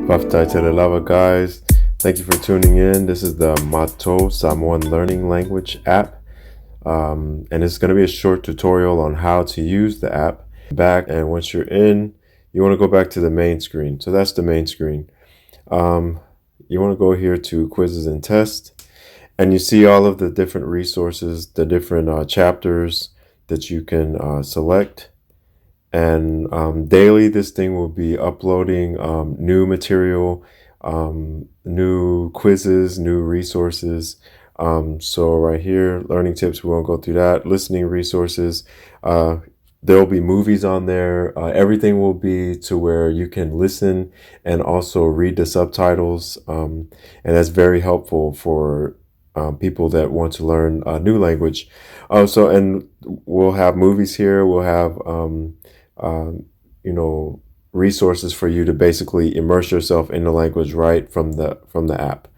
Untitled Chapter, guys. Thank you for tuning in. This is the Matou Samoan learning language app. And it's going to be a short tutorial on how to use the app. And once you're in, you want to go back to the main screen. So that's the main screen. You want to go here to quizzes and tests, and you see all of the different resources, the different chapters that you can select. And daily, this thing will be uploading new material, new quizzes, new resources. So right here, learning tips, we won't go through that. Listening resources, there'll be movies on there. Everything will be to where you can listen and also read the subtitles. And that's very helpful for people that want to learn a new language. And we'll have movies here. We'll have resources for you to basically immerse yourself in the language right from the app.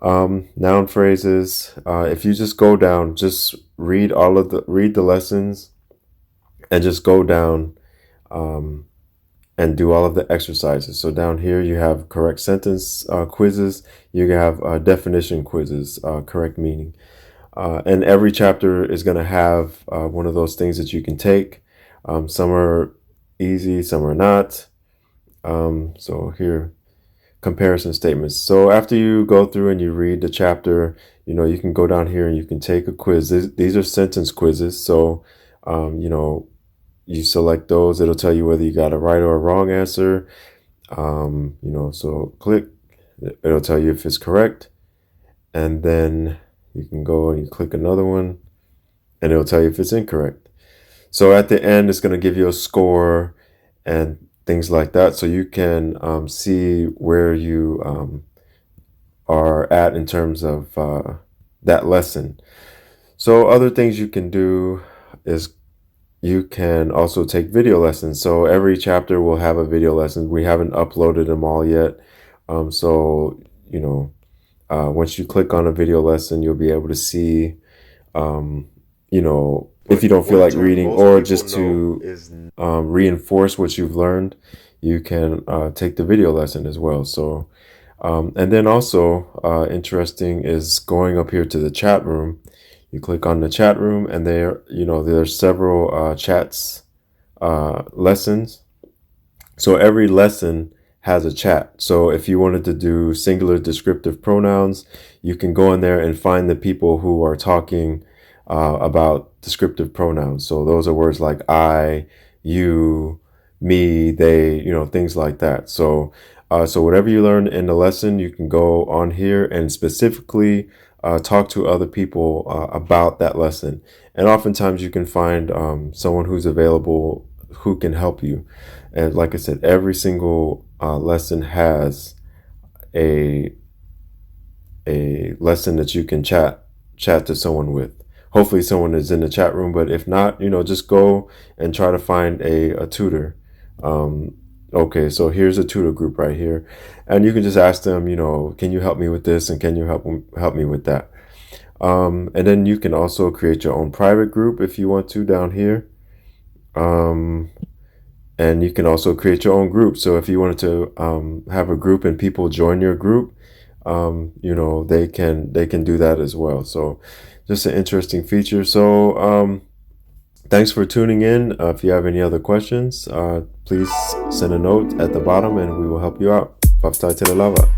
Noun phrases. If you just go down, just read the lessons, and just go down and do all of the exercises. So down here you have correct sentence quizzes. You have definition quizzes, correct meaning, and every chapter is going to have one of those things that you can take. Some are easy, some are not. So here, comparison statements. So after you go through and you read the chapter, you can go down here and you can take a quiz. These are sentence quizzes. So, you select those. It'll tell you whether you got a right or a wrong answer. So click, it'll tell you if it's correct. And then you can go and you click another one and it'll tell you if it's incorrect. So at the end, it's going to give you a score and things like that. So you can see where you are at in terms of that lesson. So other things you can do is you can also take video lessons. So every chapter will have a video lesson. We haven't uploaded them all yet. Once you click on a video lesson, you'll be able to see, if you don't feel like reading, or just to reinforce what you've learned, you can take the video lesson as well. So, and then also interesting is going up here to the chat room. You click on the chat room, and there's several chats, lessons. So every lesson has a chat. So if you wanted to do singular descriptive pronouns, you can go in there and find the people who are talking about descriptive pronouns. So those are words like I, you, me, they, things like that. So whatever you learn in the lesson, you can go on here and specifically talk to other people about that lesson. And oftentimes you can find someone who's available who can help you. And like I said, every single lesson has a lesson that you can chat to someone with. Hopefully someone is in the chat room, but if not, just go and try to find a tutor. Okay, so here's a tutor group right here, and you can just ask them, can you help me with this, and can you help me with that? And then you can also create your own private group if you want to down here. And you can also create your own group. So if you wanted to have a group and people join your group, they can do that as well. So just an interesting feature. So thanks for tuning in. If you have any other questions, please send a note at the bottom and we will help you out. Untitled Chapter.